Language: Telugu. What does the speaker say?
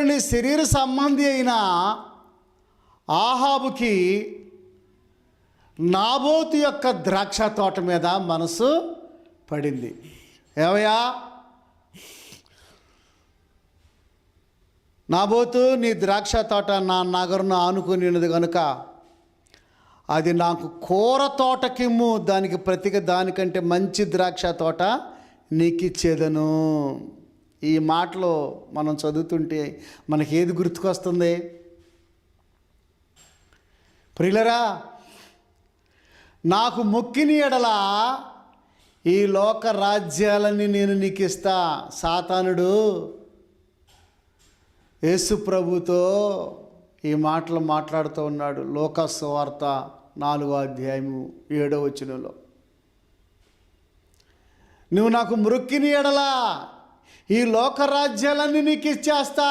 చూడండి, శరీర సంబంధి అయిన ఆహాబుకి నాబోతు యొక్క ద్రాక్ష తోట మీద మనసు పడింది. ఏవయ్యా నాబోతు, నీ ద్రాక్ష తోట నా నగరును ఆనుకుని ఉన్నది కనుక అది నాకు కూర తోటకిమ్ము, దానికి ప్రతిగా దానికంటే మంచి ద్రాక్ష తోట నీకిచ్చేదను. ఈ మాటలు మనం చదువుతుంటే మనకి ఏది గుర్తుకొస్తుంది? ప్రియులరా, నాకు మొక్కిని ఎడల ఈ లోక రాజ్యాలన్నీ నేను నీకు ఇస్తా. సాతానుడు యేసు ప్రభుతో ఈ మాటలు మాట్లాడుతూ ఉన్నాడు. లోకా సువార్త 4వ అధ్యాయము 7వ వచనంలో, నువ్వు నాకు మొక్కిని ఎడల ఈ లోక రాజ్యాలన్నీ నీకు ఇచ్చేస్తా.